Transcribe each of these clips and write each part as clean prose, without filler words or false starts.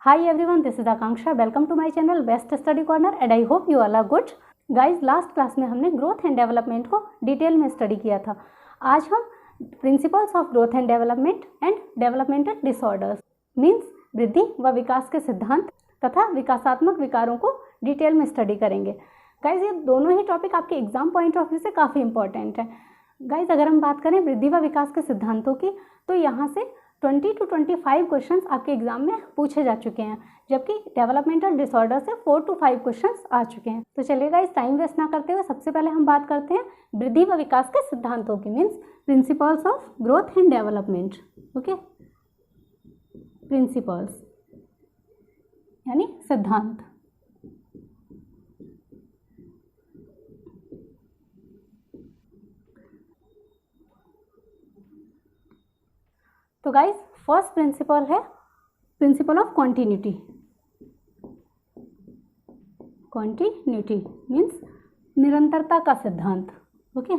Hi everyone, this is Akanksha. Welcome to my channel Best Study Corner and I hope you all are good. Guys, last class में हमने growth and development को detail में study किया था. आज हम principles of growth and developmental disorders means वृद्धि व विकास के सिद्धांत तथा विकासात्मक विकारों को डिटेल में स्टडी करेंगे. गाइज, ये दोनों ही टॉपिक आपके एग्जाम पॉइंट ऑफ व्यू से काफ़ी इंपॉर्टेंट है. गाइज, अगर हम बात करें वृद्धि व विकास के सिद्धांतों की तो यहाँ से 20 to 25 क्वेश्चंस आपके एग्जाम में पूछे जा चुके हैं, जबकि डेवलपमेंटल डिसऑर्डर से 4 to 5 क्वेश्चंस आ चुके हैं. तो चलिएगा, इस टाइम वेस्ट ना करते हुए सबसे पहले हम बात करते हैं वृद्धि व विकास के सिद्धांतों की, means principles of growth and development. Okay, principles यानी सिद्धांत. तो गाइस, फर्स्ट प्रिंसिपल है principle of continuity. Continuity means निरंतरता का सिद्धांत. ओके,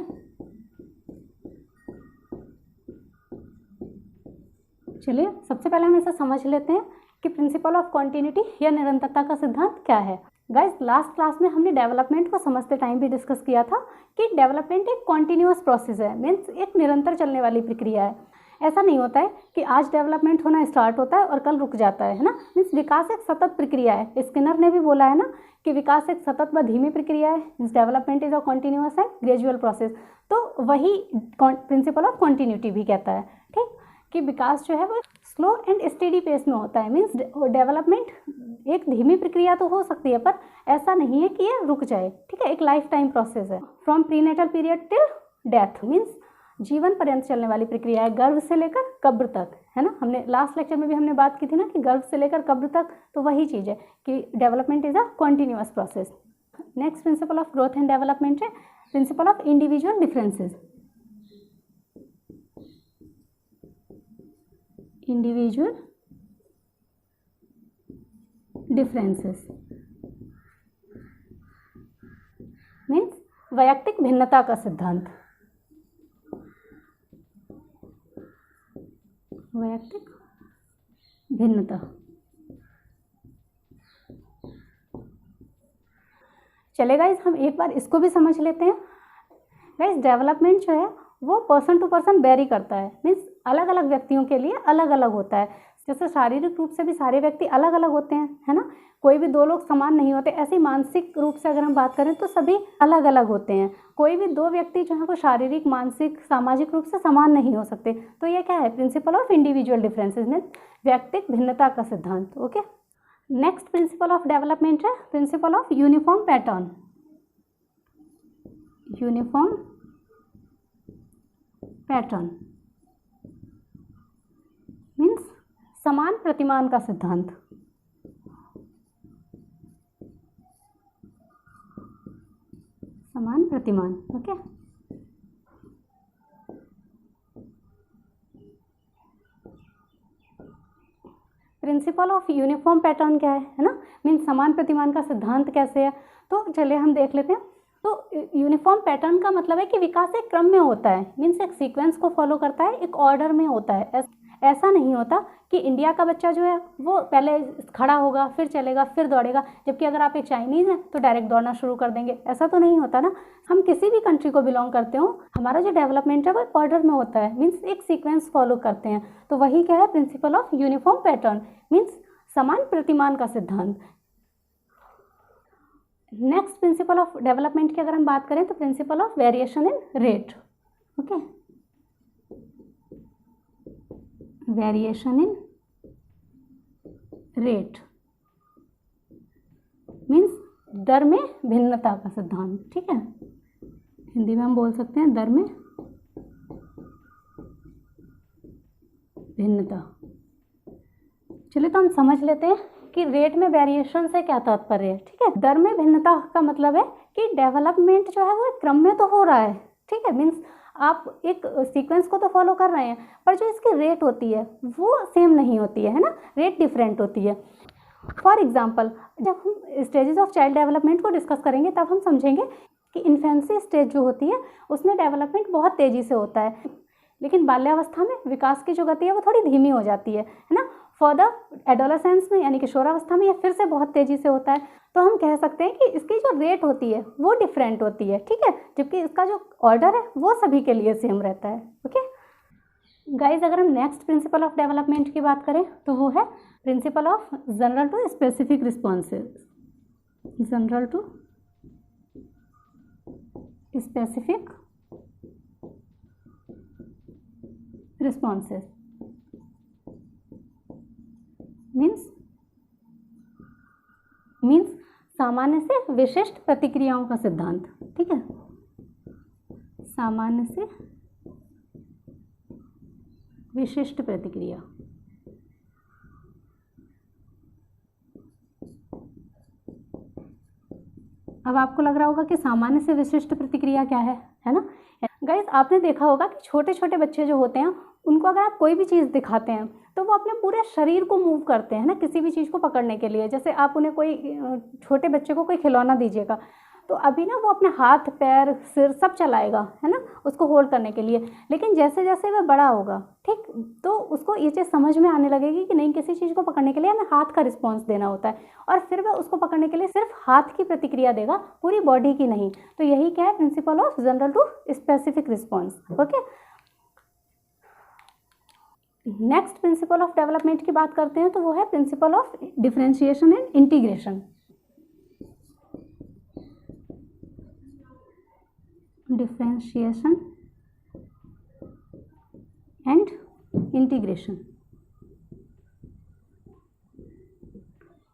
चलिए सबसे पहले हम इसे समझ लेते हैं कि प्रिंसिपल ऑफ कॉन्टिन्यूटी या निरंतरता का सिद्धांत क्या है. गाइस, लास्ट क्लास में हमने डेवलपमेंट को समझते टाइम भी डिस्कस किया था कि डेवलपमेंट एक कॉन्टिन्यूअस प्रोसेस है, मीन्स एक निरंतर चलने वाली प्रक्रिया है. ऐसा नहीं होता है कि आज डेवलपमेंट होना स्टार्ट होता है और कल रुक जाता है ना. मीन्स विकास एक सतत प्रक्रिया है. स्किनर ने भी बोला है ना कि विकास एक सतत व धीमी प्रक्रिया है. Development is a continuous and gradual process. तो वही प्रिंसिपल ऑफ कॉन्टिन्यूटी भी कहता है, ठीक, कि विकास जो है वो स्लो एंड स्टेडी पेस में होता है. मीन्स डेवलपमेंट एक धीमी प्रक्रिया तो हो सकती है, पर ऐसा नहीं है कि ये रुक जाए. ठीक है, एक लाइफ टाइम प्रोसेस है. From prenatal period till death means जीवन पर्यंत चलने वाली प्रक्रिया है, गर्भ से लेकर कब्र तक, है ना. हमने लास्ट लेक्चर में भी हमने बात की थी ना कि गर्भ से लेकर कब्र तक, तो वही चीज़ है कि development is a continuous process. Next principle of growth and development है principle of individual differences. Individual differences means वैयक्तिक भिन्नता का सिद्धांत. वैयक्तिक भिन्नता. चले गाइस, हम एक बार इसको भी समझ लेते हैं. गाइस, डेवलपमेंट जो है वो पर्सन टू पर्सन वेरी करता है. मीन्स अलग अलग व्यक्तियों के लिए अलग अलग होता है. जैसे शारीरिक रूप से भी सारे व्यक्ति अलग अलग होते हैं, है ना. कोई भी दो लोग समान नहीं होते. ऐसे मानसिक रूप से अगर हम बात करें तो सभी अलग अलग होते हैं. कोई भी दो व्यक्ति जो है वो शारीरिक, मानसिक, सामाजिक रूप से समान नहीं हो सकते. तो ये क्या है? प्रिंसिपल ऑफ इंडिविजुअल डिफरेंसेस में व्यक्तिक भिन्नता का सिद्धांत. Okay, next principle of development है principle of uniform pattern. Uniform pattern means समान प्रतिमान का सिद्धांत. समान प्रतिमान. Okay, principle of uniform pattern क्या है ना. मीन्स समान प्रतिमान का सिद्धांत कैसे है, तो चलिए हम देख लेते हैं. तो यूनिफॉर्म पैटर्न का मतलब है कि विकास एक क्रम में होता है. मीन्स एक सीक्वेंस को फॉलो करता है, एक ऑर्डर में होता है. ऐसा नहीं होता कि इंडिया का बच्चा जो है वो पहले खड़ा होगा, फिर चलेगा, फिर दौड़ेगा, जबकि अगर आप एक चाइनीज़ हैं तो डायरेक्ट दौड़ना शुरू कर देंगे. ऐसा तो नहीं होता ना. हम किसी भी कंट्री को बिलोंग करते हो, हमारा जो डेवलपमेंट है वो एक ऑर्डर में होता है. मीन्स एक सीक्वेंस फॉलो करते हैं. तो वही क्या है? Principle of uniform pattern means समान प्रतिमान का सिद्धांत. नेक्स्ट प्रिंसिपल ऑफ डेवलपमेंट की अगर हम बात करें तो principle of variation in rate. Okay, variation in rate means दर में भिन्नता का सिद्धांत. ठीक है, हिंदी में हम बोल सकते हैं दर में भिन्नता. चलिए तो हम समझ लेते हैं कि रेट में वेरिएशन से क्या तात्पर्य है. ठीक है, दर में भिन्नता का मतलब है कि डेवलपमेंट जो है वो एक क्रम में तो हो रहा है. ठीक है, मीन्स आप एक सीक्वेंस को तो फॉलो कर रहे हैं, पर जो इसकी रेट होती है वो सेम नहीं होती है ना. रेट डिफरेंट होती है. फॉर एग्जाम्पल, जब हम स्टेजेस ऑफ चाइल्ड डेवलपमेंट को डिस्कस करेंगे तब हम समझेंगे कि इन्फेंसी स्टेज जो होती है उसमें डेवलपमेंट बहुत तेज़ी से होता है. लेकिन बाल्यावस्था में विकास की जो गति है वो थोड़ी धीमी हो जाती है ना। फॉर द एडोलेसेंस में यानी किशोरावस्था में ये फिर से बहुत तेज़ी से होता है। तो हम कह सकते हैं कि इसकी जो रेट होती है वो डिफरेंट होती है, ठीक है, जबकि इसका जो ऑर्डर है वो सभी के लिए सेम रहता है। ओके गाइज, अगर हम नेक्स्ट प्रिंसिपल ऑफ डेवलपमेंट की बात करें तो वो है principle of general to specific responses. General to specific responses means सामान्य से विशिष्ट प्रतिक्रियाओं का सिद्धांत, ठीक है, सामान्य से विशिष्ट प्रतिक्रिया। अब आपको लग रहा होगा कि सामान्य से विशिष्ट प्रतिक्रिया क्या है ना। गाइस, आपने देखा होगा कि छोटे छोटे बच्चे जो होते हैं उनको अगर आप कोई भी चीज़ दिखाते हैं तो वो अपने पूरे शरीर को मूव करते हैं ना किसी भी चीज़ को पकड़ने के लिए। जैसे आप उन्हें कोई छोटे बच्चे को कोई खिलौना दीजिएगा तो अभी ना वो अपने हाथ पैर सिर सब चलाएगा, है ना, उसको होल्ड करने के लिए। लेकिन जैसे जैसे वह बड़ा होगा, ठीक, तो उसको ये चीज़ समझ में आने लगेगी कि नहीं, किसी चीज़ को पकड़ने के लिए हमें हाथ का रिस्पॉन्स देना होता है, और फिर वह उसको पकड़ने के लिए सिर्फ हाथ की प्रतिक्रिया देगा, पूरी बॉडी की नहीं। तो यही क्या है, principle of general to specific response. Okay, next principle of development की बात करते हैं तो वो है principle of differentiation and integration. Differentiation and integration.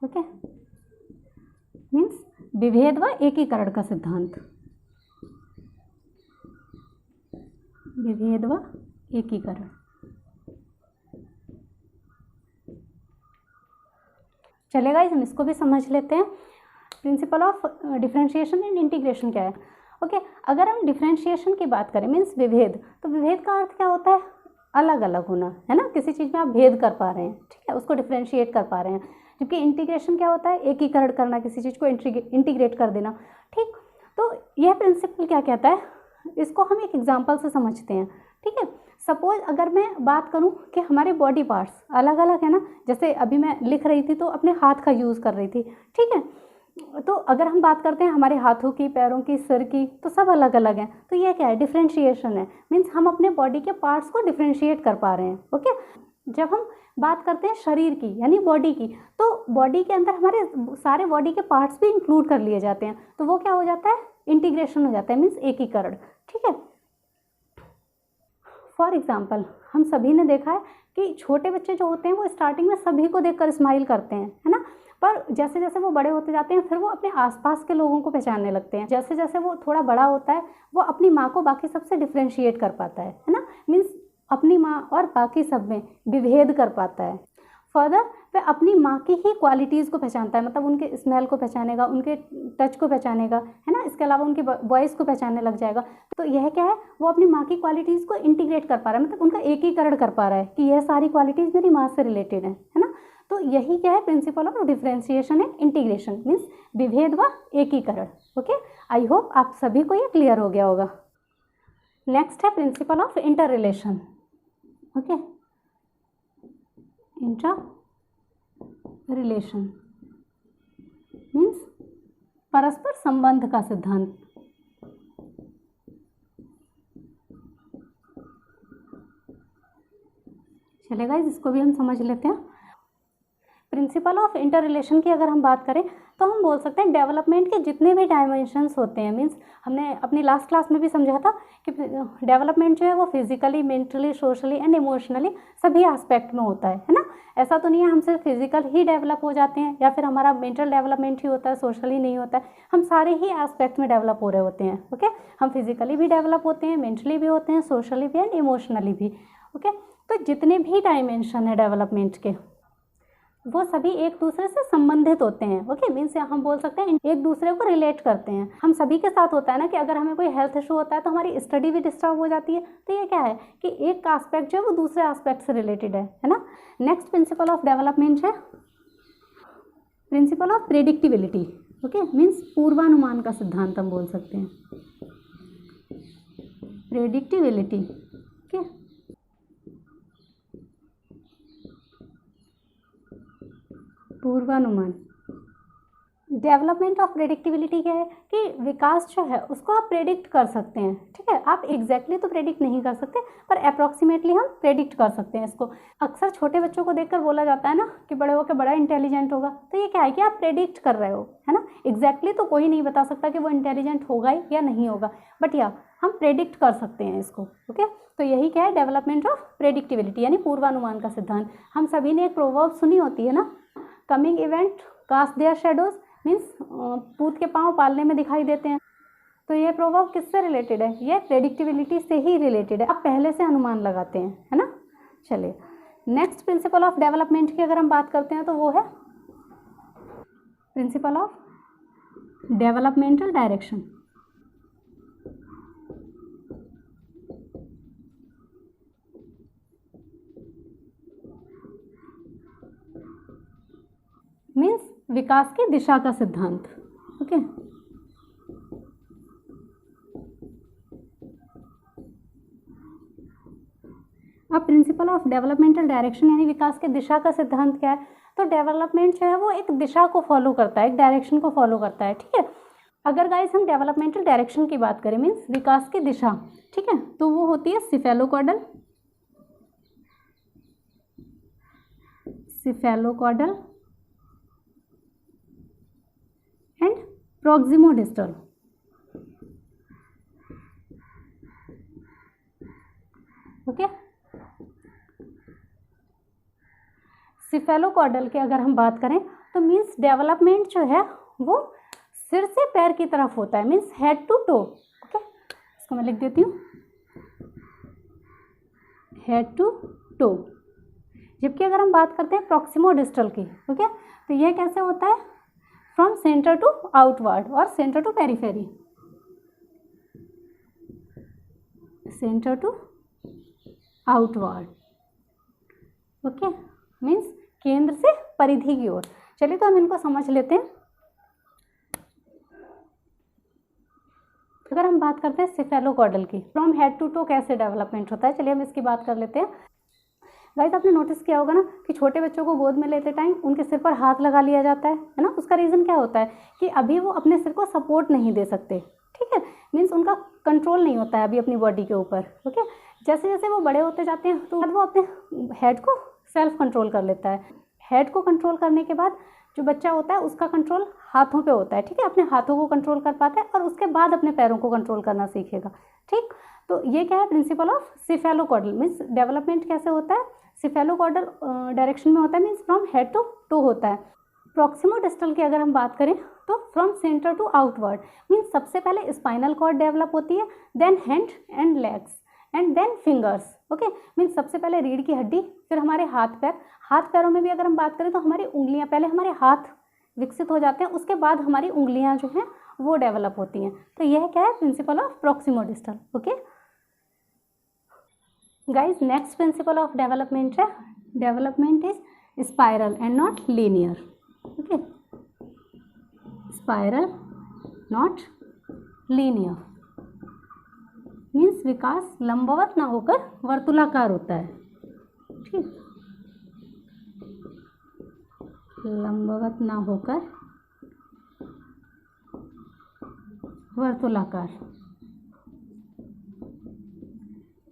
Okay, means विभेद व एकीकरण का सिद्धांत। विभेद व एकीकरण। चलेगा, हम इसको भी समझ लेते हैं। Principal of differentiation and integration क्या है। ओके, अगर हम डिफरेंशिएशन की बात करें मीन्स विभेद, तो विभेद का अर्थ क्या होता है, अलग अलग होना, है ना, किसी चीज़ में आप भेद कर पा रहे हैं, ठीक है, उसको डिफरेंशिएट कर पा रहे हैं। जबकि इंटीग्रेशन क्या होता है, एकीकरण करना, किसी चीज़ को इंटीग्रेट कर देना, ठीक। तो यह प्रिंसिपल क्या कहता है, इसको हम एक एग्जाम्पल से समझते हैं, ठीक है। सपोज अगर मैं बात करूं कि हमारे बॉडी पार्ट्स अलग अलग है ना, जैसे अभी मैं लिख रही थी तो अपने हाथ का यूज़ कर रही थी, ठीक है। तो अगर हम बात करते हैं हमारे हाथों की, पैरों की, सिर की, तो सब अलग अलग हैं। तो ये क्या है, डिफरेंशिएशन है। मीन्स हम अपने बॉडी के पार्ट्स को डिफरेंशिएट कर पा रहे हैं। ओके, जब हम बात करते हैं शरीर की यानी बॉडी की, तो बॉडी के अंदर हमारे सारे बॉडी के पार्ट्स भी इंक्लूड कर लिए जाते हैं। तो वो क्या हो जाता है, इंटीग्रेशन हो जाता है, मीन्स एकीकरण, ठीक है। फॉर एग्जाम्पल, हम सभी ने देखा है कि छोटे बच्चे जो होते हैं वो स्टार्टिंग में सभी को देखकर स्माइल करते हैं, है ना, पर जैसे जैसे वो बड़े होते जाते हैं फिर वो अपने आसपास के लोगों को पहचानने लगते हैं। जैसे जैसे वो थोड़ा बड़ा होता है वो अपनी माँ को बाकी सबसे डिफरेंशिएट कर पाता है ना, मीन्स अपनी माँ और बाकी सब में विभेद कर पाता है। फर्दर वह अपनी माँ की ही क्वालिटीज़ को पहचानता है, मतलब उनके स्मेल को पहचानेगा, उनके टच को पहचानेगा, है ना, इसके अलावा उनकी वॉइस को पहचानने लग जाएगा। तो यह क्या है, वो अपनी माँ की क्वालिटीज़ को इंटीग्रेट कर पा रहा है, मतलब उनका एकीकरण कर पा रहा है कि यह सारी क्वालिटीज़ मेरी माँ से रिलेटेड है ना। तो यही क्या है, principle of differentiation and integration, means विभेद व एकीकरण। ओके, आई होप आप सभी को ये क्लियर हो गया होगा। नेक्स्ट है principle of inter relation. Okay, inter relation means परस्पर संबंध का सिद्धांत। चलेगा, इसको भी हम समझ लेते हैं। प्रिंसिपल ऑफ इंटर रिलेशन की अगर हम बात करें तो हम बोल सकते हैं डेवलपमेंट के जितने भी डायमेंशंस होते हैं, मीन्स हमने अपनी लास्ट क्लास में भी समझा था कि डेवलपमेंट जो है वो physically, mentally, socially and emotionally सभी एस्पेक्ट में होता है ना। ऐसा तो नहीं है हम सिर्फ फिजिकल ही डेवलप हो जाते हैं या फिर हमारा मेंटल डेवलपमेंट ही होता है, सोशली नहीं होता है। हम सारे ही एस्पेक्ट में डेवलप हो रहे होते हैं। ओके, हम फिजिकली भी डेवलप होते हैं, मेंटली भी होते हैं, सोशली भी एंड इमोशनली भी। ओके, तो जितने भी डायमेंशन है डेवलपमेंट के वो सभी एक दूसरे से संबंधित होते हैं। ओके, मीन्स हम बोल सकते हैं एक दूसरे को रिलेट करते हैं। हम सभी के साथ होता है ना कि अगर हमें कोई हेल्थ इशू होता है तो हमारी स्टडी भी डिस्टर्ब हो जाती है। तो ये क्या है कि एक एस्पेक्ट जो है वो दूसरे एस्पेक्ट से रिलेटेड है ना। नेक्स्ट प्रिंसिपल ऑफ डेवलपमेंट है principle of predictability. Okay, means पूर्वानुमान का सिद्धांत हम बोल सकते हैं, प्रेडिक्टिबिलिटी। ओके, पूर्वानुमान। डेवलपमेंट ऑफ प्रेडिक्टिबिलिटी क्या है कि विकास जो है उसको आप प्रेडिक्ट कर सकते हैं, ठीक है। आप एग्जैक्टली तो प्रेडिक्ट नहीं कर सकते पर अप्रॉक्सीमेटली हम प्रेडिक्ट कर सकते हैं इसको। अक्सर छोटे बच्चों को देखकर बोला जाता है ना कि बड़े होकर बड़ा इंटेलिजेंट होगा, तो ये क्या है कि आप प्रेडिक्ट कर रहे हो, है ना। एग्जैक्टली तो कोई नहीं बता सकता कि वो इंटेलिजेंट होगा या नहीं होगा, बट या हम प्रेडिक्ट कर सकते हैं इसको, ओके। तो यही क्या है, डेवलपमेंट ऑफ प्रेडिक्टिबिलिटी यानी पूर्वानुमान का सिद्धांत। हम सभी ने एक प्रोवर्ब सुनी होती है ना, coming event cast their shadows, means पूत के पाँव पालने में दिखाई देते हैं। तो ये प्रोवर्ब किससे रिलेटेड है, ये प्रेडिक्टिबिलिटी से ही रिलेटेड है। आप पहले से अनुमान लगाते हैं, है ना। चलिए नेक्स्ट प्रिंसिपल ऑफ डेवलपमेंट की अगर हम बात करते हैं तो वो है principle of developmental direction. Means विकास की दिशा का सिद्धांत, ओके। अब प्रिंसिपल ऑफ डेवलपमेंटल डायरेक्शन यानी विकास की दिशा का सिद्धांत क्या है, तो डेवलपमेंट जो है वो एक दिशा को फॉलो करता है, एक डायरेक्शन को फॉलो करता है, ठीक है। अगर गाइस हम डेवलपमेंटल डायरेक्शन की बात करें मीन्स विकास की दिशा, ठीक है, तो वो होती है सिफेलोकॉर्डल एंड प्रॉक्सिमोडिस्टल, ओके। सिफेलोकॉर्डल की अगर हम बात करें तो मीन्स डेवलपमेंट जो है वो सिर से पैर की तरफ होता है, means head to toe, okay. इसको मैं लिख देती हूँ, हेड टू टो। जबकि अगर हम बात करते हैं प्रॉक्सिमोडिस्टल की, ओके, तो यह कैसे होता है, फ्रॉम सेंटर टू आउटवर्ड और centre to periphery, centre to outward, okay, means केंद्र से परिधि की ओर। चलिए तो हम इनको समझ लेते हैं। अगर हम बात करते हैं सिफेलोकॉर्डल की, फ्रॉम हेड टू टो कैसे डेवलपमेंट होता है, चलिए हम इसकी बात कर लेते हैं। गाइस आपने नोटिस किया होगा ना कि छोटे बच्चों को गोद में लेते टाइम उनके सिर पर हाथ लगा लिया जाता है ना। उसका रीज़न क्या होता है कि अभी वो अपने सिर को सपोर्ट नहीं दे सकते, ठीक है, मीन्स उनका कंट्रोल नहीं होता है अभी अपनी बॉडी के ऊपर, ओके। जैसे जैसे वो बड़े होते जाते हैं तो वो अपने हेड को सेल्फ कंट्रोल कर लेता है। हेड को कंट्रोल करने के बाद जो बच्चा होता है उसका कंट्रोल हाथों पे होता है, ठीक है, अपने हाथों को कंट्रोल कर पाता है और उसके बाद अपने पैरों को कंट्रोल करना सीखेगा, ठीक। तो ये क्या है, principle of cephalocaudal, means development कैसे होता है, सिफेलोकॉर्डल डायरेक्शन में होता है, means from head to toe होता है। प्रॉक्सिमोडिस्टल की अगर हम बात करें तो from centre to outward, means सबसे पहले स्पाइनल कॉर्ड डेवलप होती है, then hand and legs and then fingers, okay, means सबसे पहले रीढ़ की हड्डी, फिर हमारे हाथ पैर। हाथ पैरों में भी अगर हम बात करें तो हमारी उंगलियां, पहले हमारे हाथ विकसित हो जाते हैं, उसके बाद हमारी उंगलियां जो हैं वो डेवलप होती हैं। तो यह क्या है, principle of proximodistal, okay. Guys next principle of development है, development is spiral and not linear, okay, spiral not linear, means विकास लंबवत ना होकर वर्तुलाकार होता है, ठीक, लंबवत ना होकर वर्तुलाकार,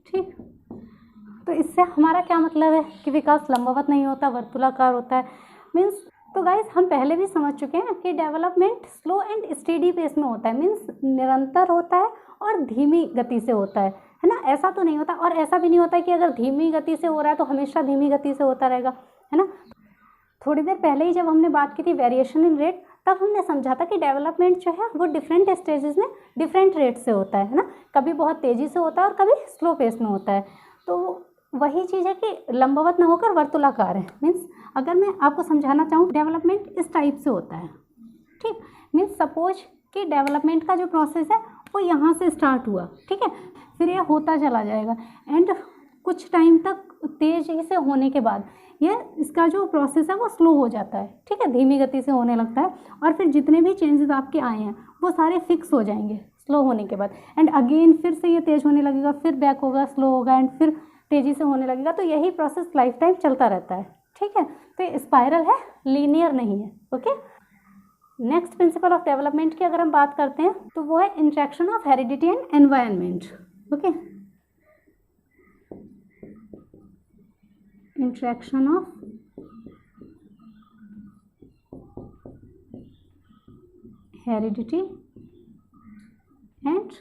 ठीक। तो इससे हमारा क्या मतलब है कि विकास लंबवत नहीं होता, वर्तुलाकार होता है, मीन्स। तो गाइस हम पहले भी समझ चुके हैं कि development slow and steady pace में होता है, मीन्स निरंतर होता है और धीमी गति से होता है ना। ऐसा तो नहीं होता, और ऐसा भी नहीं होता है कि अगर धीमी गति से हो रहा है तो हमेशा धीमी गति से होता रहेगा, है ना। थोड़ी देर पहले ही जब हमने बात की थी वेरिएशन इन रेट, तब हमने समझा था कि डेवलपमेंट जो है वो डिफरेंट स्टेजेस में डिफरेंट रेट से होता है ना। कभी बहुत तेज़ी से होता है और कभी स्लो पेस में होता है। तो वही चीज़ है कि लंबवत न होकर वर्तुलाकार है, मीन्स अगर मैं आपको समझाना चाहूँ डेवलपमेंट इस टाइप से होता है, ठीक, मीन्स सपोज कि डेवलपमेंट का जो प्रोसेस है वो यहाँ से स्टार्ट हुआ, ठीक है, फिर ये होता चला जाएगा एंड कुछ टाइम तक तेज़ी से होने के बाद ये इसका जो प्रोसेस है वो स्लो हो जाता है, ठीक है, धीमी गति से होने लगता है, और फिर जितने भी चेंजेस आपके आए हैं वो सारे फिक्स हो जाएंगे स्लो होने के बाद, एंड अगेन फिर से ये तेज़ होने लगेगा, फिर बैक होगा, स्लो होगा, एंड फिर तेज़ी से होने लगेगा। तो यही प्रोसेस लाइफ टाइम चलता रहता है, ठीक है, तो ये स्पाइरल है, लीनियर नहीं है। Okay, next principle of development की अगर हम बात करते हैं तो वो है interaction of heredity and environment. Okay, interaction of heredity and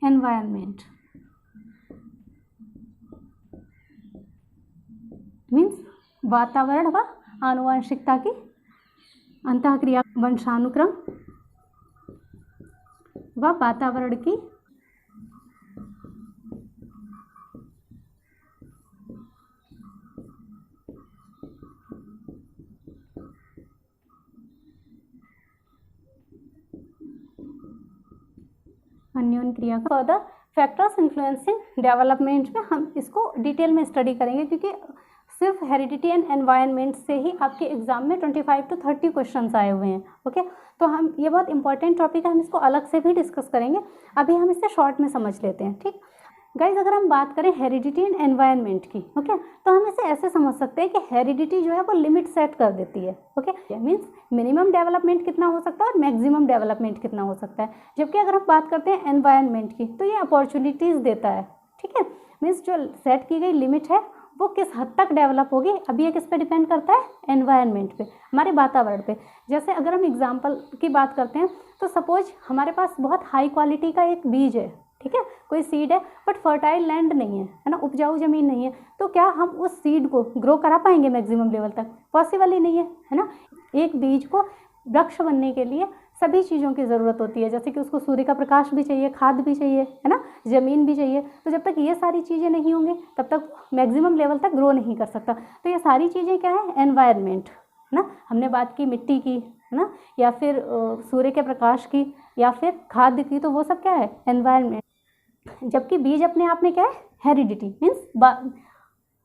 environment means वातावरण व आनुवंशिकता की अंतःक्रिया, वंशानुक्रम व वातावरण की अन्योन्य क्रिया का फर्दर फैक्टर्स इन्फ्लुएंसिंग डेवलपमेंट में हम इसको डिटेल में स्टडी करेंगे, क्योंकि सिर्फ हेरिडिटी एंड एनवायरनमेंट से ही आपके एग्जाम में 25 to 30 क्वेश्चंस आए हुए हैं। ओके, तो हम ये बहुत इंपॉर्टेंट टॉपिक है, हम इसको अलग से भी डिस्कस करेंगे, अभी हम इसे शॉर्ट में समझ लेते हैं। ठीक गाइज, अगर हम बात करें हेरिडिटी एंड एनवायरनमेंट की, ओके, तो हम इसे ऐसे समझ सकते हैं कि हेरिडिटी जो है वो लिमिट सेट कर देती है। ओके, मीन्स मिनिमम डेवलपमेंट कितना हो सकता है और मैक्सिमम डेवलपमेंट कितना हो सकता है। जबकि अगर हम बात करते हैं एनवायरनमेंट की तो ये अपॉर्चुनिटीज़ देता है। ठीक है, मीन्स जो सेट की गई लिमिट है वो किस हद तक डेवलप होगी, अभी ये किस पे डिपेंड करता है, एनवायरनमेंट पे, हमारे वातावरण पे। जैसे अगर हम एग्जांपल की बात करते हैं तो सपोज हमारे पास बहुत हाई क्वालिटी का एक बीज है, ठीक है, कोई सीड है, बट फर्टाइल लैंड नहीं है ना, उपजाऊ ज़मीन नहीं है, तो क्या हम उस सीड को ग्रो करा पाएंगे मैक्सिमम लेवल तक? पॉसिबल ही नहीं है ना। एक बीज को वृक्ष बनने के लिए सभी चीज़ों की ज़रूरत होती है, जैसे कि उसको सूर्य का प्रकाश भी चाहिए, खाद भी चाहिए, है ना, ज़मीन भी चाहिए। तो जब तक ये सारी चीज़ें नहीं होंगी तब तक मैक्सिमम लेवल तक ग्रो नहीं कर सकता। तो ये सारी चीज़ें क्या है, एनवायरनमेंट, है ना। हमने बात की मिट्टी की, है ना, या फिर सूर्य के प्रकाश की, या फिर खाद की, तो वो सब क्या है, एनवायरनमेंट। जबकि बीज अपने आप में क्या है, हेरिडिटी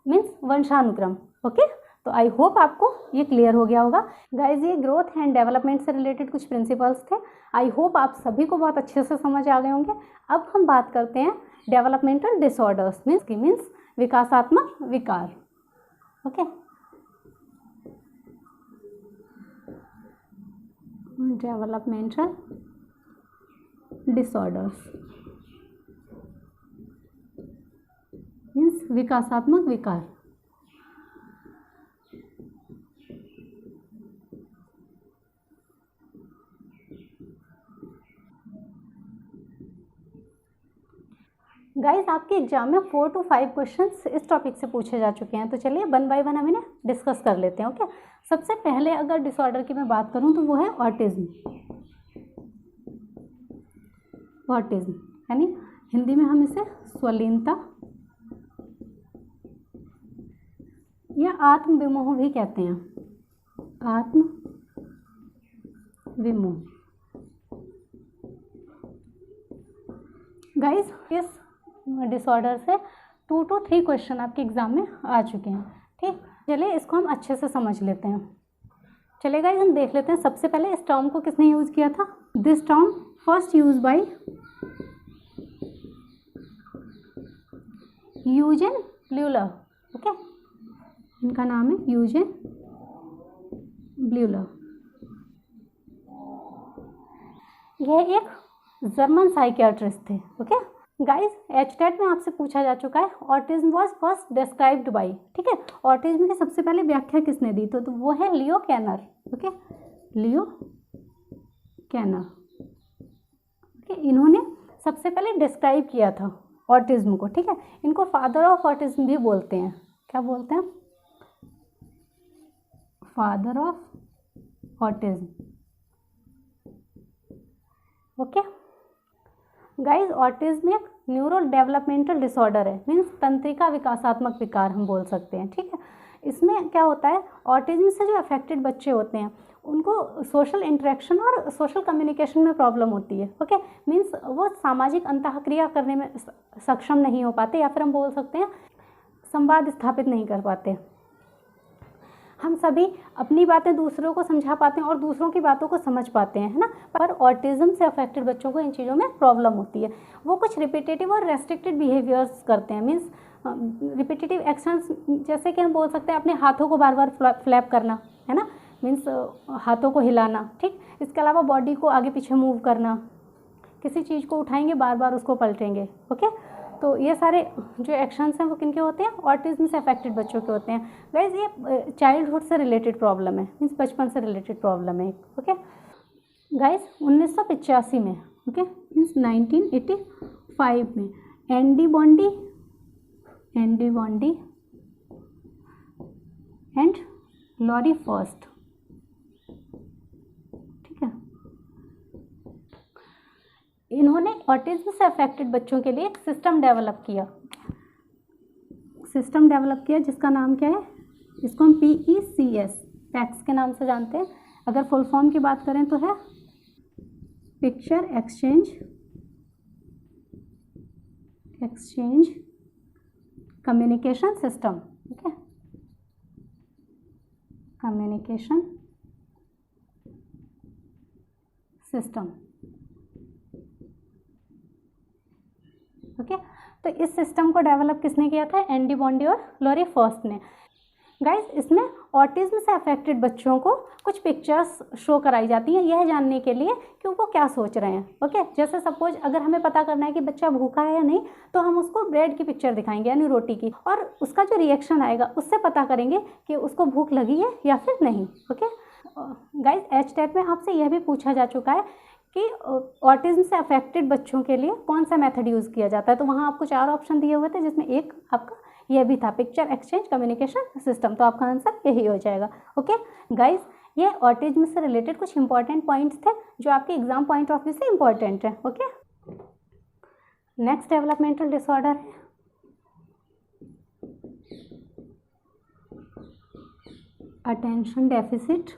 मीन्स वंशानुक्रम। ओके, तो आई होप आपको ये क्लियर हो गया होगा। गाइज, ये ग्रोथ एंड डेवलपमेंट से रिलेटेड कुछ प्रिंसिपल्स थे, आई होप आप सभी को बहुत अच्छे से समझ आ गए होंगे। अब हम बात करते हैं डेवलपमेंटल डिसऑर्डर्स मीन्स विकासात्मक विकार। ओके, डेवलपमेंटल डिसऑर्डर्स मीन्स विकासात्मक विकार। गाइस, आपके एग्जाम में 4 to 5 क्वेश्चंस इस टॉपिक से पूछे जा चुके हैं, तो चलिए 1 by 1 हम इन्हें डिस्कस कर लेते हैं। ओके, सबसे पहले अगर डिसऑर्डर की मैं बात करूं तो वो है ऑटिज्म। ऑटिज्म यानी हिंदी में हम इसे स्वलीनता या आत्म-विमोह भी कहते हैं, आत्म-विमोह। गाइस, इस डिसऑर्डर से 2 to 3 क्वेश्चन आपके एग्जाम में आ चुके हैं। ठीक, चलिए इसको हम अच्छे से समझ लेते हैं। चलिए गाइस, हम देख लेते हैं। सबसे पहले इस टर्म को किसने यूज़ किया था? This term first use by Eugen Bleuler. Okay, इनका नाम है यूजेन ब्यूलर। यह एक जर्मन साइकियाट्रिस्ट थे। ओके गाइस, एचटेट में आपसे पूछा जा चुका है autism was first described by, ठीक है, ऑटिज्म की सबसे पहले व्याख्या किसने दी? तो वो है लियो कैनर। ओके, लियो कैनर। ओके, इन्होंने सबसे पहले डिस्क्राइब किया था ऑटिज्म को। ठीक है, इनको फादर ऑफ ऑटिज्म भी बोलते हैं। क्या बोलते हैं? Father of autism. Okay guys, autism एक न्यूरो डेवलपमेंटल डिसऑर्डर है, मीन्स तंत्रिका विकासात्मक विकार हम बोल सकते हैं। ठीक है, इसमें क्या होता है, ऑटिज्म से जो अफेक्टेड बच्चे होते हैं उनको सोशल इंटरेक्शन और सोशल कम्युनिकेशन में प्रॉब्लम होती है। ओके, मीन्स वो सामाजिक अंतःक्रिया करने में सक्षम नहीं हो पाते, या फिर हम बोल सकते हैं संवाद स्थापित नहीं कर पाते। हम सभी अपनी बातें दूसरों को समझा पाते हैं और दूसरों की बातों को समझ पाते हैं, है ना, पर ऑटिज्म से अफेक्टेड बच्चों को इन चीज़ों में प्रॉब्लम होती है। वो कुछ रिपीटेटिव और रेस्ट्रिक्टेड बिहेवियर्स करते हैं, मीन्स रिपीटेटिव एक्शंस, जैसे कि हम बोल सकते हैं अपने हाथों को बार बार फ्लैप करना, है ना, मीन्स हाथों को हिलाना, ठीक। इसके अलावा बॉडी को आगे पीछे मूव करना, किसी चीज़ को उठाएंगे बार बार उसको पलटेंगे, ओके। तो ये सारे जो एक्शंस हैं वो किनके होते हैं, ऑटिज्म से अफेक्टेड बच्चों के होते हैं। गाइस ये चाइल्डहुड से रिलेटेड प्रॉब्लम है, मीन्स बचपन से रिलेटेड प्रॉब्लम है, ओके। गाइस 1985 में, ओके, मीन्स 1985 में Andy Bondy and Lori Frost, ठीक है, इन्होंने ऑटिज्म से अफेक्टेड बच्चों के लिए एक सिस्टम डेवलप किया जिसका नाम क्या है, इसको हम PECS के नाम से जानते हैं। अगर फुल फॉर्म की बात करें तो है पिक्चर एक्सचेंज कम्युनिकेशन सिस्टम, ठीक है, कम्युनिकेशन सिस्टम, ओके। तो इस सिस्टम को डेवलप किसने किया था, एंडी बॉन्डी और लॉरी फर्स्ट ने। गाइस इसमें ऑटिज्म से अफेक्टेड बच्चों को कुछ पिक्चर्स शो कराई जाती हैं यह जानने के लिए कि वो क्या सोच रहे हैं, ओके। जैसे सपोज अगर हमें पता करना है कि बच्चा भूखा है या नहीं, तो हम उसको ब्रेड की पिक्चर दिखाएंगे यानी रोटी की, और उसका जो रिएक्शन आएगा उससे पता करेंगे कि उसको भूख लगी है या फिर नहीं, ओके। गाइस HTET में आपसे यह भी पूछा जा चुका है कि ऑटिज्म से अफेक्टेड बच्चों के लिए कौन सा मेथड यूज़ किया जाता है, तो वहाँ आपको 4 ऑप्शन दिए हुए थे जिसमें एक आपका यह भी था, पिक्चर एक्सचेंज कम्युनिकेशन सिस्टम, तो आपका आंसर यही हो जाएगा, ओके। गाइस ये ऑटिज्म से रिलेटेड कुछ इंपॉर्टेंट पॉइंट्स थे जो आपके एग्जाम पॉइंट ऑफ व्यू से इंपॉर्टेंट है, ओके। नेक्स्ट डेवलपमेंटल डिसऑर्डर है attention deficit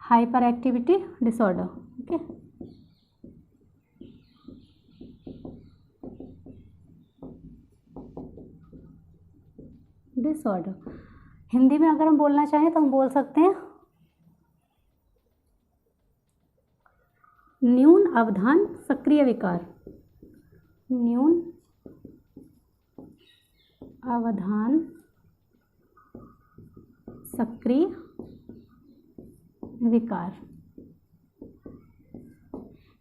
hyper activity disorder, okay. Disorder Hindi में अगर हम बोलना चाहें तो हम बोल सकते हैं न्यून अवधान सक्रिय विकार, न्यून अवधान सक्रिय विकार।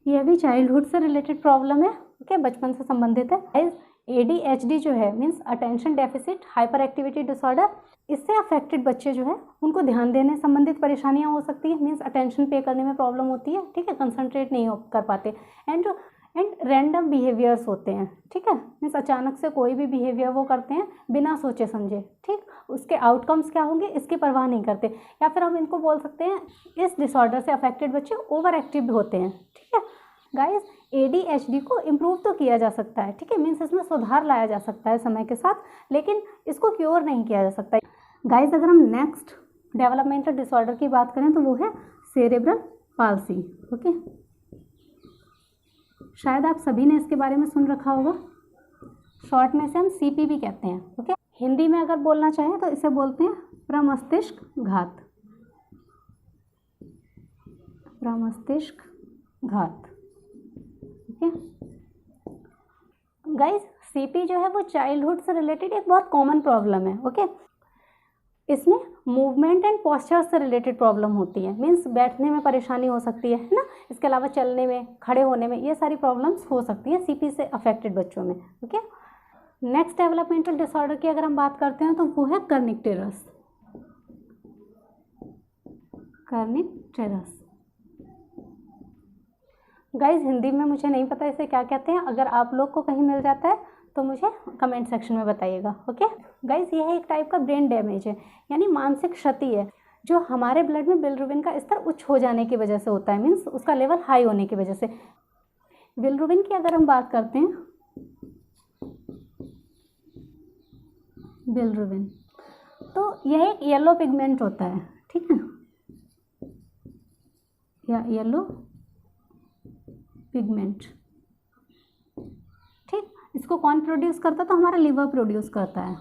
यह भी चाइल्डहुड से रिलेटेड प्रॉब्लम है, ओके, बचपन से संबंधित है। ADHD जो है means attention deficit hyper activity disorder, इससे अफेक्टेड बच्चे जो है उनको ध्यान देने संबंधित परेशानियां हो सकती है, मीन्स अटेंशन पे करने में प्रॉब्लम होती है, ठीक है, कंसंट्रेट नहीं कर पाते, एंड रैंडम बिहेवियर्स होते हैं, ठीक है, मीन्स अचानक से कोई भी बिहेवियर वो करते हैं बिना सोचे समझे, ठीक, उसके आउटकम्स क्या होंगे इसकी परवाह नहीं करते, या फिर हम इनको बोल सकते हैं इस डिसऑर्डर से अफेक्टेड बच्चे ओवर एक्टिव होते हैं, ठीक है। गाइस ADHD को इम्प्रूव तो किया जा सकता है, ठीक है, मीन्स इसमें सुधार लाया जा सकता है समय के साथ, लेकिन इसको क्योर नहीं किया जा सकता। गाइस अगर हम नेक्स्ट डेवलपमेंटल डिसऑर्डर की बात करें तो वो है सेरेब्रल पाल्सी, ओके। शायद आप सभी ने इसके बारे में सुन रखा होगा, शॉर्ट में से हम CP भी कहते हैं, ओके। हिंदी में अगर बोलना चाहें तो इसे बोलते हैं प्रमस्तिष्क घात, प्रमस्तिष्क घात, ओके। गाइस CP जो है वो चाइल्डहुड से रिलेटेड एक बहुत कॉमन प्रॉब्लम है, ओके। इसमें मूवमेंट एंड पोस्चर से रिलेटेड प्रॉब्लम होती है, मीन्स बैठने में परेशानी हो सकती है ना, इसके अलावा चलने में, खड़े होने में, ये सारी प्रॉब्लम्स हो सकती है CP से अफेक्टेड बच्चों में, ओके। नेक्स्ट डेवलपमेंटल डिसऑर्डर की अगर हम बात करते हैं तो वो है कर्निक टेरस। गाइज हिंदी में मुझे नहीं पता इसे क्या कहते हैं, अगर आप लोग को कहीं मिल जाता है तो मुझे कमेंट सेक्शन में बताइएगा, ओके। गाइज यह एक टाइप का ब्रेन डैमेज है, यानी मानसिक क्षति है जो हमारे ब्लड में बिलिरुबिन का स्तर उच्च हो जाने की वजह से होता है, मीन्स उसका लेवल हाई होने की वजह से। बिलिरुबिन की अगर हम बात करते हैं, बिलिरुबिन तो यह एक येलो पिगमेंट होता है, ठीक है, या येलो पिगमेंट, ठीक। इसको कौन प्रोड्यूस करता है, तो हमारा लिवर प्रोड्यूस करता है,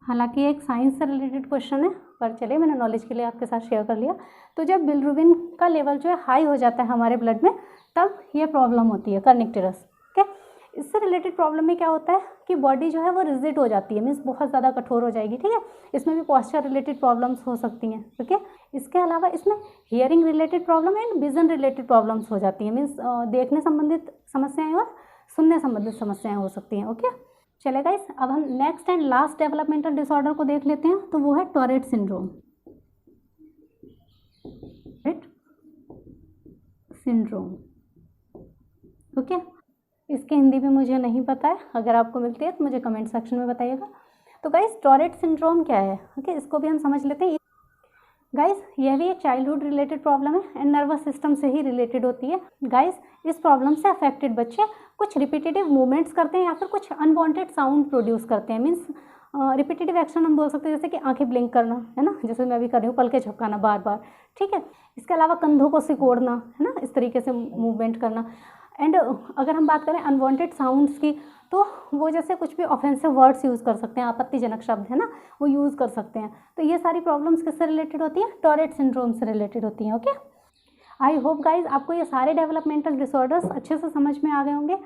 हालांकि एक साइंस से रिलेटेड क्वेश्चन है, पर चलिए मैंने नॉलेज के लिए आपके साथ शेयर कर लिया। तो जब बिलिरुबिन का लेवल जो है हाई हो जाता है हमारे ब्लड में, तब ये प्रॉब्लम होती है कर्निक्टेरस। ओके, इससे रिलेटेड प्रॉब्लम में क्या होता है कि बॉडी जो है वो रिजिड हो जाती है, मीन्स बहुत ज़्यादा कठोर हो जाएगी। ठीक है, इसमें भी पॉस्चर रिलेटेड प्रॉब्लम्स हो सकती हैं। ओके, इसके अलावा इसमें hearing related problem and vision related problems हो जाती हैं, मीन्स देखने संबंधित समस्याएं और सुनने संबंधित समस्याएं हो सकती हैं। ओके, चले गाइस, अब हम next and last developmental disorder को देख लेते हैं। तो वो है टॉरेट सिंड्रोम। ओके, इसके हिंदी में मुझे नहीं पता है, अगर आपको मिलती है तो मुझे कमेंट सेक्शन में बताइएगा। तो गाइस, टॉरेट सिंड्रोम क्या है? ओके, इसको भी हम समझ लेते हैं। गाइस, यह भी एक चाइल्डहुड रिलेटेड प्रॉब्लम है एंड नर्वस सिस्टम से ही रिलेटेड होती है। गाइस, इस प्रॉब्लम से अफेक्टेड बच्चे कुछ रिपीटेटिव मूवमेंट्स करते हैं या फिर कुछ अनवांटेड साउंड प्रोड्यूस करते हैं, मीन्स रिपीटेटिव एक्शन हम बोल सकते हैं, जैसे कि आंखें ब्लिंक करना, है ना, जैसे मैं अभी कर रही हूँ, पलके झपकाना बार बार। ठीक है, इसके अलावा कंधों को सिकोड़ना, है ना, इस तरीके से मूवमेंट करना। एंड अगर हम बात करें अनवांटेड साउंड्स की, तो वो जैसे कुछ भी ऑफेंसिव वर्ड्स यूज़ कर सकते हैं, आपत्तिजनक शब्द है ना, वो यूज़ कर सकते हैं। तो ये सारी प्रॉब्लम्स किससे रिलेटेड होती हैं? टॉरेट सिंड्रोम से रिलेटेड होती हैं। ओके, आई होप गाइज आपको ये सारे डेवलपमेंटल डिसऑर्डर्स अच्छे से समझ में आ गए होंगे।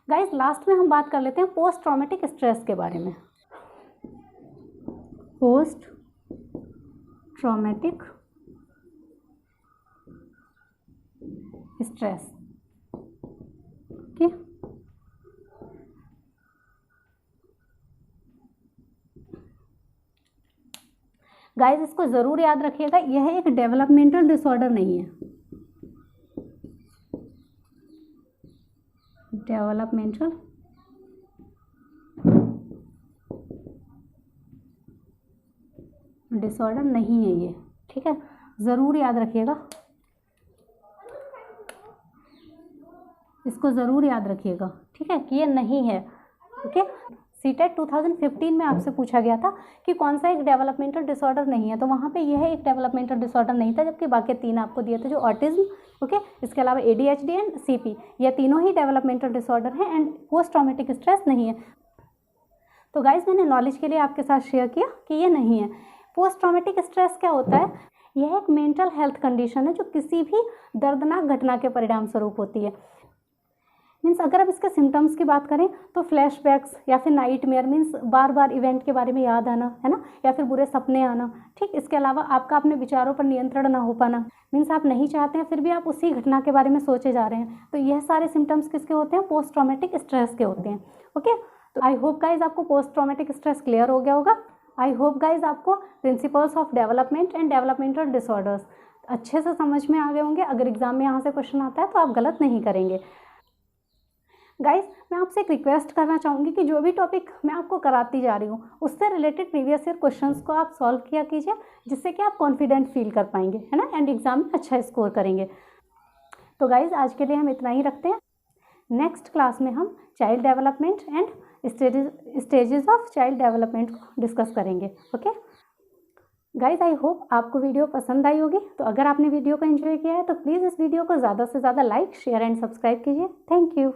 गाइज, लास्ट में हम बात कर लेते हैं पोस्ट ट्रॉमेटिक स्ट्रेस के बारे में। Post traumatic stress. Okay, guys, इसको ज़रूर याद रखिएगा, यह एक डेवलपमेंटल डिसऑर्डर नहीं है। डेवलपमेंटल डिसऑर्डर नहीं है ये। ठीक है, ज़रूर याद रखिएगा, इसको ज़रूर याद रखिएगा। ठीक है, कि ये नहीं है। ओके, सीटेट 2015 में आपसे पूछा गया था कि कौन सा एक डेवलपमेंटल डिसऑर्डर नहीं है, तो वहाँ पे यह एक डेवलपमेंटल डिसऑर्डर नहीं था, जबकि बाकी 3 आपको दिए थे, जो ऑटिज्म, ओके, इसके अलावा ADHD एंड CP, ये तीनों ही डेवलपमेंटल डिसऑर्डर हैं एंड पोस्ट ट्रॉमेटिक स्ट्रेस नहीं है। तो गाइज, मैंने नॉलेज के लिए आपके साथ शेयर किया कि ये नहीं है। पोस्ट ट्रॉमेटिक स्ट्रेस क्या होता है? यह एक मेंटल हेल्थ कंडीशन है जो किसी भी दर्दनाक घटना के परिणाम स्वरूप होती है। मीन्स अगर अब इसके सिम्टम्स की बात करें तो फ्लैशबैक्स या फिर नाइटमेयर, मीन्स बार बार इवेंट के बारे में याद आना, है ना, या फिर बुरे सपने आना। ठीक, इसके अलावा आपका अपने विचारों पर नियंत्रण ना हो पाना, मीन्स आप नहीं चाहते हैं फिर भी आप उसी घटना के बारे में सोचे जा रहे हैं। तो यह सारे सिम्टम्स किसके होते हैं? पोस्ट ट्रॉमेटिक स्ट्रेस के होते हैं। ओके, तो आई होप गाइज आपको पोस्ट ट्रॉमेटिक स्ट्रेस क्लियर हो गया होगा। आई होप गाइज आपको principles of development and developmental disorders अच्छे से समझ में आ गए होंगे। अगर एग्जाम में यहाँ से क्वेश्चन आता है तो आप गलत नहीं करेंगे। गाइस, मैं आपसे एक रिक्वेस्ट करना चाहूँगी कि जो भी टॉपिक मैं आपको कराती जा रही हूँ उससे रिलेटेड प्रीवियस ईयर क्वेश्चंस को आप सॉल्व किया कीजिए, जिससे कि आप कॉन्फिडेंट फील कर पाएंगे, है ना, एंड एग्जाम में अच्छा स्कोर करेंगे। तो गाइस, आज के लिए हम इतना ही रखते हैं। नेक्स्ट क्लास में हम child development and stages of child development को डिस्कस करेंगे। ओके गाइज, आई होप आपको वीडियो पसंद आई होगी। तो अगर आपने वीडियो को एंजॉय किया है तो प्लीज़ इस वीडियो को ज़्यादा से ज़्यादा लाइक, शेयर एंड सब्सक्राइब कीजिए। Thank you.